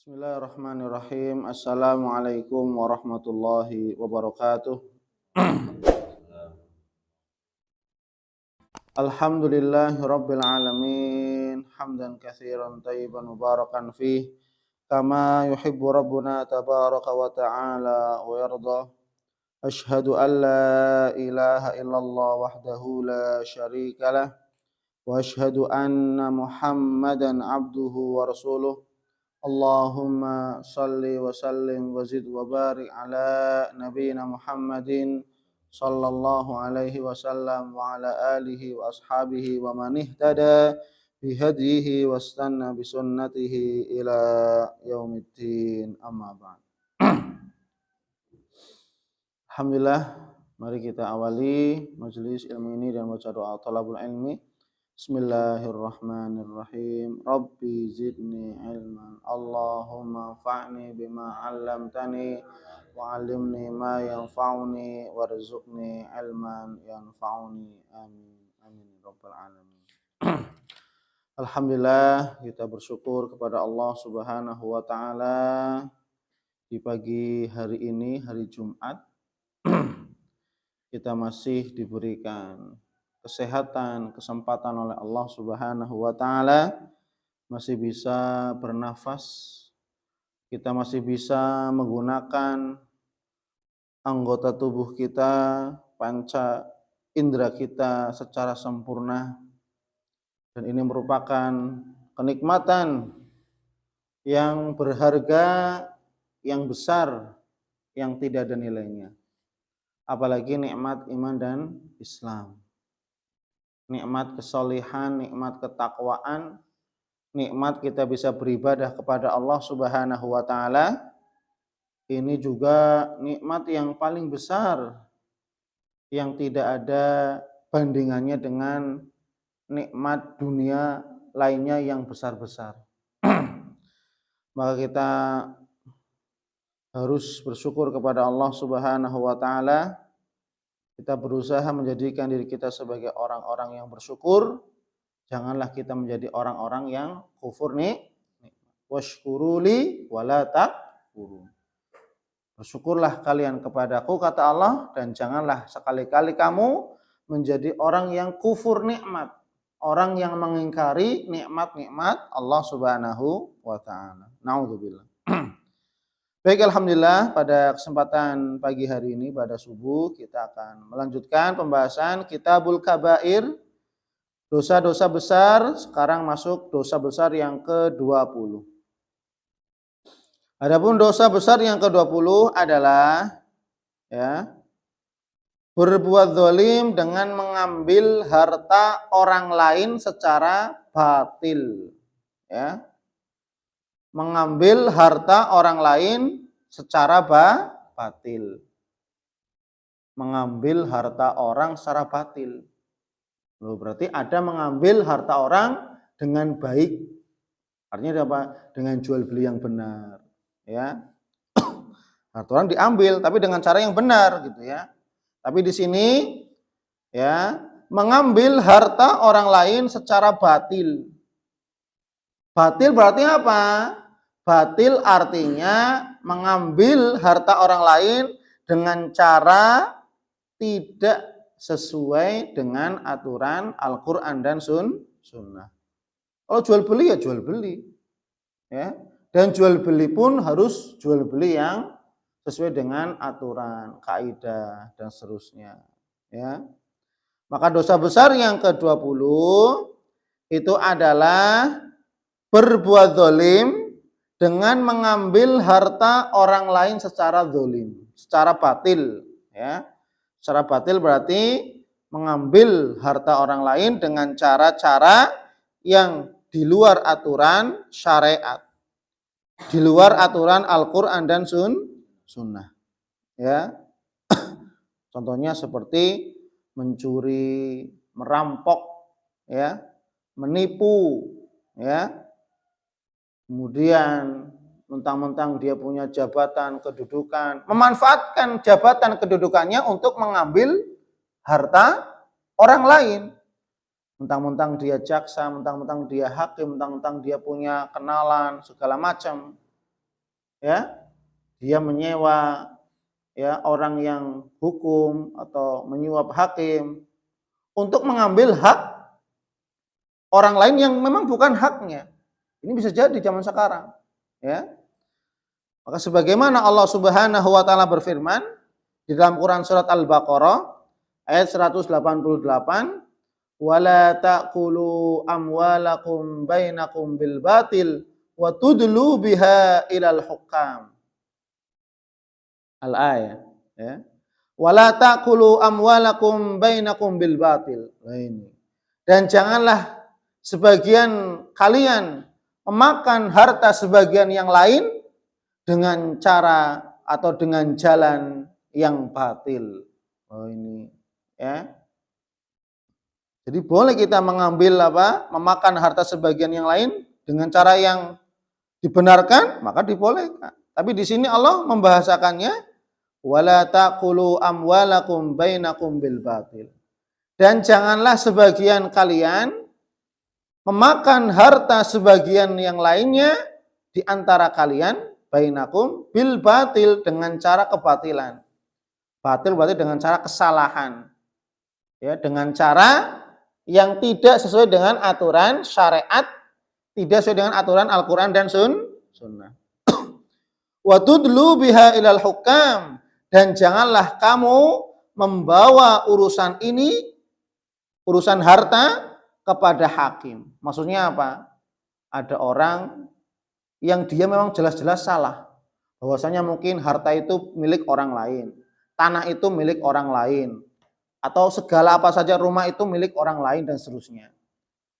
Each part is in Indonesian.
Bismillahirrahmanirrahim. Assalamualaikum warahmatullahi wabarakatuh. Alhamdulillahi rabbil alamin. Hamdan katsiran tayyiban mubarakan fih. Kama yuhibbu rabbuna tabaraka wa ta'ala wa yarda. Ashhadu an la ilaha illallah wahdahu la syarika lah. Wa ashhadu anna Muhammadan abduhu wa rasuluh. Allahumma salli wa sallim wa zid wa barik ala nabiyyina Muhammadin sallallahu alaihi wasallam wa ala alihi wa ashabihi wa man ihtada bihadihi wastanna bisunnatihi ila yaumiddin, amma ba'd. Alhamdulillah, mari kita awali majelis ilmu ini dan baca doa talabul ilmi. Bismillahirrahmanirrahim. Rabbi zidni ilman. Allahumma fa'ni bima 'allamtani wa 'allimni ma yanfa'uni warzuqni ilman yanfa'uni. Amin. Amin rabbal alamin. Alhamdulillah, kita bersyukur kepada Allah Subhanahu wa taala di pagi hari ini, hari Jumat, kita masih diberikan kesehatan, kesempatan oleh Allah Subhanahu wa taala, masih bisa bernafas, kita masih bisa menggunakan anggota tubuh kita, panca indera kita secara sempurna, dan ini merupakan kenikmatan yang berharga, yang besar, yang tidak ada nilainya. Apalagi nikmat iman dan Islam. Nikmat kesolihan, nikmat ketakwaan, nikmat kita bisa beribadah kepada Allah Subhanahu wa taala. Ini juga nikmat yang paling besar, yang tidak ada bandingannya dengan nikmat dunia lainnya yang besar-besar. Maka kita harus bersyukur kepada Allah Subhanahu wa taala. Kita berusaha menjadikan diri kita sebagai orang-orang yang bersyukur. Janganlah kita menjadi orang-orang yang kufur nih. Washkuruli wala takfurun. Bersyukurlah kalian kepadaku, kata Allah, dan janganlah sekali-kali kamu menjadi orang yang kufur nikmat, orang yang mengingkari nikmat-nikmat Allah Subhanahu wa taala. Naudzubillah. Baik, alhamdulillah, pada kesempatan pagi hari ini pada subuh kita akan melanjutkan pembahasan Kitabul Kabair, dosa-dosa besar. Sekarang masuk dosa besar yang ke-20. Adapun dosa besar yang ke-20 adalah berbuat zalim dengan mengambil harta orang lain secara batil, mengambil harta orang lain secara batil. Mengambil harta orang secara batil. Loh, berarti ada mengambil harta orang dengan baik. Artinya apa? Dengan jual beli yang benar, Harta orang diambil tapi dengan cara yang benar gitu ya. Tapi di sini mengambil harta orang lain secara batil. Batil berarti apa? Batil artinya mengambil harta orang lain dengan cara tidak sesuai dengan aturan Al-Quran dan Sunnah. Kalau jual beli ya jual beli, dan jual beli pun harus jual beli yang sesuai dengan aturan, kaidah dan seterusnya. Maka dosa besar yang ke-20 itu adalah berbuat zalim dengan mengambil harta orang lain secara zalim, secara batil, Secara batil berarti mengambil harta orang lain dengan cara-cara yang di luar aturan syariat, di luar aturan Al-Qur'an dan Sunnah. Contohnya seperti mencuri, merampok, menipu, kemudian mentang-mentang dia punya jabatan kedudukan, memanfaatkan jabatan kedudukannya untuk mengambil harta orang lain. Mentang-mentang dia jaksa, mentang-mentang dia hakim, mentang-mentang dia punya kenalan, segala macam. ya, dia menyewa ya orang yang hukum atau menyuap hakim untuk mengambil hak orang lain yang memang bukan haknya. Ini bisa jadi zaman sekarang, ya. Maka sebagaimana Allah Subhanahu wa taala berfirman di dalam Quran surat Al-Baqarah ayat 188, "Wala ta'kulu amwalakum bainakum bil batil wa tudlu biha ilal hukam." Al-ayat, ya. "Wala ta'kulu amwalakum bainakum bil batil." Nah ini. Dan janganlah sebagian kalian memakan harta sebagian yang lain dengan cara atau dengan jalan yang batil. Oh ini, ya. Jadi boleh kita mengambil memakan harta sebagian yang lain dengan cara yang dibenarkan, maka dibolehkan. Tapi di sini Allah membahasakannya wala taqulu amwalakum bainakum bil batil. Dan janganlah sebagian kalian memakan harta sebagian yang lainnya di antara kalian bainakum bil batil, dengan cara kebatilan. Batil berarti dengan cara kesalahan. Ya, dengan cara yang tidak sesuai dengan aturan syariat, tidak sesuai dengan aturan Al-Qur'an dan Sunnah. Wa tudlu biha ilal hukam, dan janganlah kamu membawa urusan ini, urusan harta, kepada hakim. Maksudnya apa? Ada orang yang dia memang jelas-jelas salah. Bahwasanya mungkin harta itu milik orang lain, tanah itu milik orang lain, atau segala apa saja rumah itu milik orang lain dan seterusnya.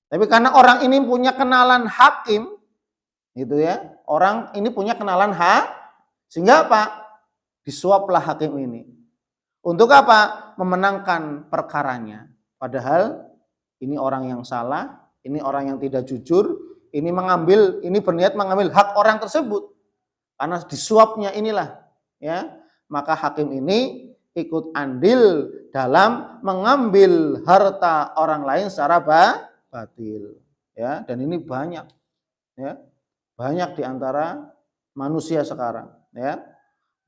Tapi karena orang ini punya kenalan hakim, gitu ya, orang ini punya kenalan sehingga apa? Disuaplah hakim ini. Untuk apa? Memenangkan perkaranya. Padahal ini orang yang salah, ini orang yang tidak jujur, ini berniat mengambil hak orang tersebut. Karena disuapnya inilah, ya, maka hakim ini ikut andil dalam mengambil harta orang lain secara batil, ya. Dan ini banyak, ya, banyak di antara manusia sekarang, ya.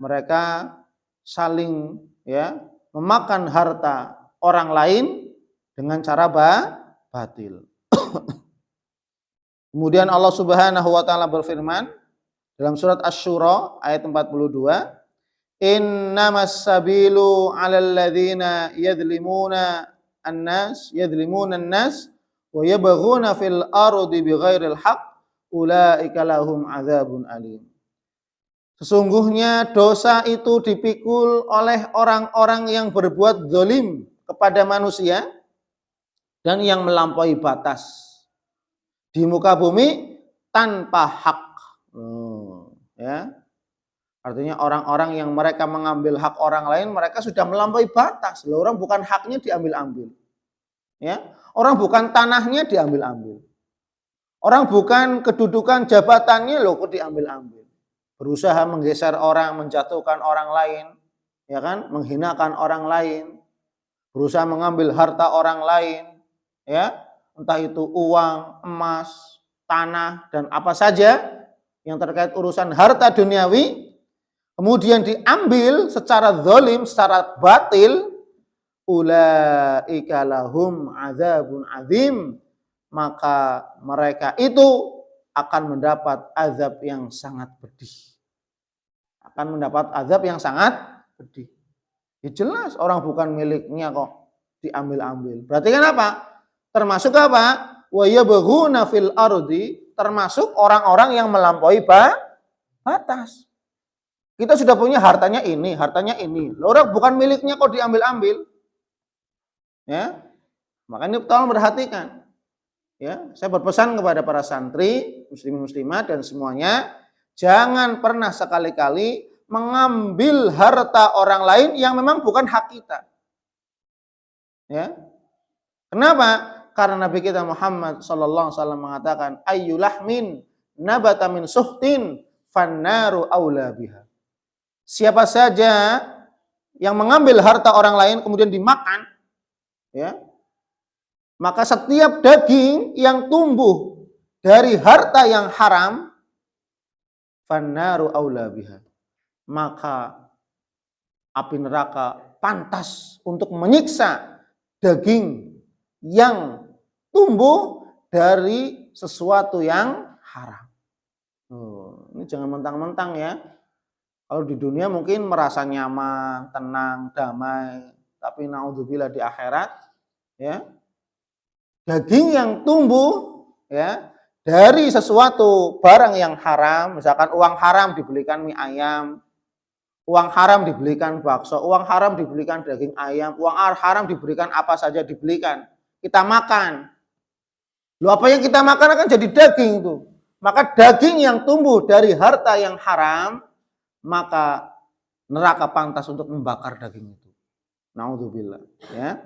Mereka saling, ya, memakan harta orang lain dengan cara batil. Kemudian Allah Subhanahu wa taala berfirman dalam surat Asy-Syura ayat 42, "Innamas sabilu 'alal ladzina yadhlimuna an-nas wa yabghuna fil ardi bighairil haqq ulaika lahum 'adzabun alim." Sesungguhnya dosa itu dipikul oleh orang-orang yang berbuat zalim kepada manusia dan yang melampaui batas di muka bumi tanpa hak. Ya. Artinya orang-orang yang mereka mengambil hak orang lain, mereka sudah melampaui batas. Orang bukan haknya diambil-ambil. Ya. Orang bukan tanahnya diambil-ambil. Orang bukan kedudukan jabatannya kok diambil-ambil. Berusaha menggeser orang, menjatuhkan orang lain, ya kan? Menghinakan orang lain. Berusaha mengambil harta orang lain, ya. Entah itu uang, emas, tanah, dan apa saja yang terkait urusan harta duniawi, kemudian diambil secara zalim, secara batil, ulaika lahum adzabun azim, maka mereka itu akan mendapat azab yang sangat pedih. Akan mendapat azab yang sangat pedih. Ya jelas orang bukan miliknya kok diambil-ambil. Berarti kan apa? Termasuk apa? Wa yabghuna fil ardi, termasuk orang-orang yang melampaui batas. Kita sudah punya hartanya ini. Orang bukan miliknya kok diambil-ambil. Ya. Makanya tolong perhatikan. Ya, saya berpesan kepada para santri, muslimin muslimat dan semuanya, jangan pernah sekali-kali mengambil harta orang lain yang memang bukan hak kita. Ya. Kenapa? Karena Nabi kita Muhammad sallallahu alaihi wasallam mengatakan ayyulahmin nabata min suhtin fannaru aula biha. Siapa saja yang mengambil harta orang lain kemudian dimakan, ya, maka setiap daging yang tumbuh dari harta yang haram fannaru aula biha. Maka api neraka pantas untuk menyiksa daging yang tumbuh dari sesuatu yang haram. Ini jangan mentang-mentang ya. Kalau di dunia mungkin merasa nyaman, tenang, damai, tapi naudzubillah di akhirat ya, daging yang tumbuh ya dari sesuatu barang yang haram, misalkan uang haram dibelikan mie ayam, uang haram dibelikan bakso, uang haram dibelikan daging ayam, uang haram diberikan apa saja dibelikan, kita makan. Loh, apa yang kita makan akan jadi daging itu. Maka daging yang tumbuh dari harta yang haram, maka neraka pantas untuk membakar daging itu. Naudzubillah ya.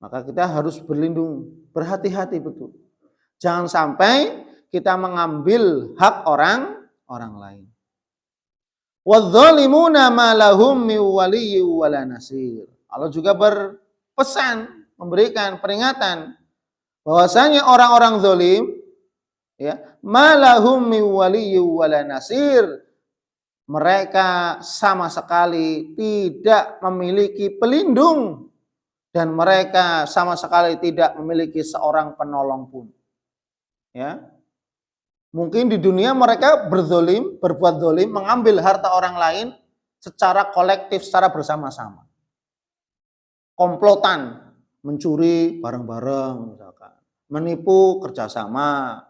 Maka kita harus berlindung, berhati-hati betul. Jangan sampai kita mengambil hak orang lain. Wadzalimuna ma lahum min waliyyin wala nasir. Allah juga berpesan, memberikan peringatan bahwasanya orang-orang zalim ya, ma lahum min waliyyin wala nasir. Mereka sama sekali tidak memiliki pelindung dan mereka sama sekali tidak memiliki seorang penolong pun. Ya. Mungkin di dunia mereka berzolim, berbuat zolim, mengambil harta orang lain secara kolektif, secara bersama-sama. Komplotan, mencuri bareng-bareng misalkan, menipu kerjasama,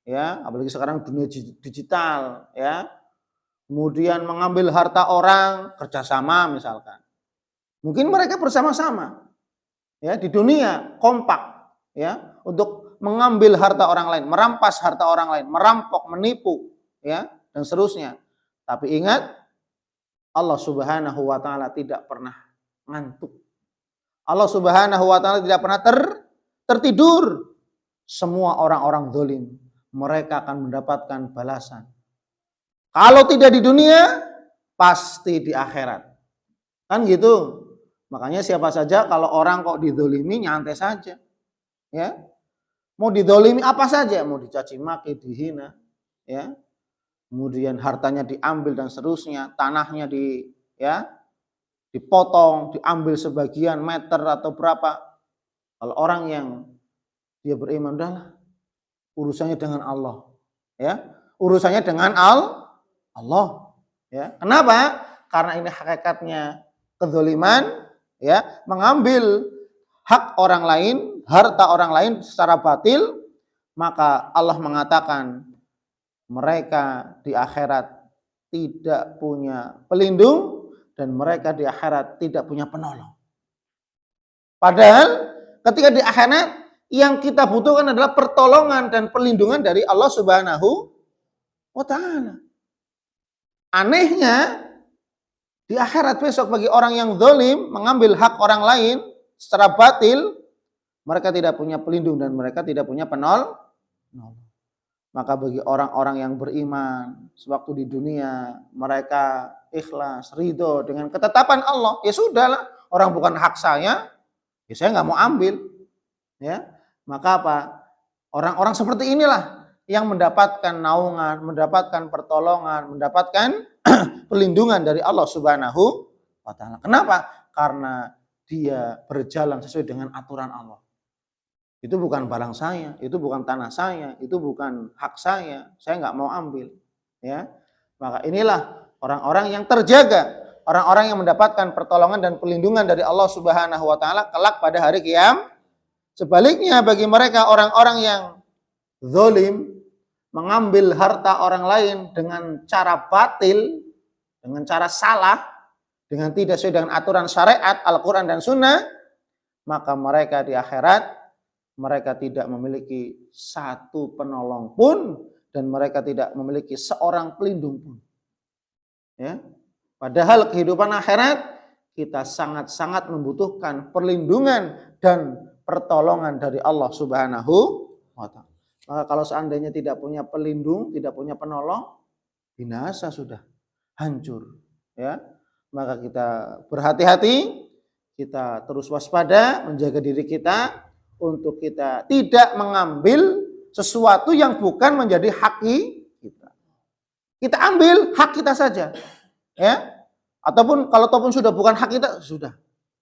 ya, apalagi sekarang dunia digital, ya. Kemudian mengambil harta orang kerjasama misalkan. Mungkin mereka bersama-sama ya di dunia kompak ya untuk mengambil harta orang lain, merampas harta orang lain, merampok, menipu ya dan seterusnya. Tapi ingat, Allah Subhanahu wa taala tidak pernah ngantuk. Allah Subhanahu wa taala tidak pernah tertidur. Semua orang-orang zalim mereka akan mendapatkan balasan. Kalau tidak di dunia, pasti di akhirat. Kan gitu. Makanya siapa saja kalau orang kok dizolimi nyantai saja. Ya. Mau dizolimi apa saja, mau dicaci maki, dihina, ya. Kemudian hartanya diambil dan seterusnya, tanahnya dipotong, diambil sebagian meter atau berapa. Kalau orang yang dia beriman, udahlah, urusannya dengan Allah. Ya. Urusannya dengan Allah, ya. Kenapa? Karena ini hakikatnya kezaliman, ya, mengambil hak orang lain, harta orang lain secara batil, maka Allah mengatakan mereka di akhirat tidak punya pelindung dan mereka di akhirat tidak punya penolong. Padahal ketika di akhirat yang kita butuhkan adalah pertolongan dan perlindungan dari Allah Subhanahu wa taala. Anehnya, di akhirat besok bagi orang yang zalim mengambil hak orang lain secara batil, mereka tidak punya pelindung dan mereka tidak punya penolong. Maka bagi orang-orang yang beriman sewaktu di dunia, mereka ikhlas, ridho dengan ketetapan Allah, ya sudahlah, orang bukan hak saya, ya saya nggak mau ambil. Ya, maka apa? Orang-orang seperti inilah yang mendapatkan naungan, mendapatkan pertolongan, mendapatkan perlindungan dari Allah Subhanahu wa taala. Kenapa? Karena dia berjalan sesuai dengan aturan Allah. Itu bukan barang saya, itu bukan tanah saya, itu bukan hak saya nggak mau ambil. Ya, maka inilah orang-orang yang terjaga, orang-orang yang mendapatkan pertolongan dan perlindungan dari Allah Subhanahu wa taala kelak pada hari kiamat. Sebaliknya bagi mereka orang-orang yang zalim, mengambil harta orang lain dengan cara batil, dengan cara salah, dengan tidak sesuai dengan aturan syariat, Al-Quran dan Sunnah, maka mereka di akhirat, mereka tidak memiliki satu penolong pun, dan mereka tidak memiliki seorang pelindung pun. Ya. Padahal kehidupan akhirat, kita sangat-sangat membutuhkan perlindungan dan pertolongan dari Allah Subhanahu wa taala. Maka kalau seandainya tidak punya pelindung, tidak punya penolong, binasa sudah, hancur. Ya, maka kita berhati-hati, kita terus waspada, menjaga diri kita untuk kita tidak mengambil sesuatu yang bukan menjadi hak kita. kita ambil hak kita saja, ya. Ataupun sudah bukan hak kita, sudah,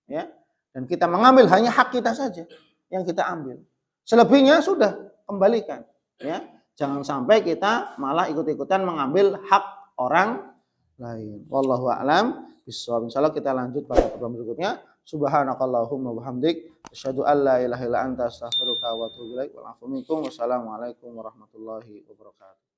ya. Dan kita mengambil hanya hak kita saja yang kita ambil. Selebihnya sudah kembalikan, ya. Jangan sampai kita malah ikut-ikutan mengambil hak orang lain. Wallahu a'lam bishawab. Insyaallah kita lanjut pada pertemuan berikutnya. Subhanakallahumma wabihamdik asyhadu an la ilaha illa anta astaghfiruka wa atubu ilaik. Wassalamualaikum warahmatullahi wabarakatuh.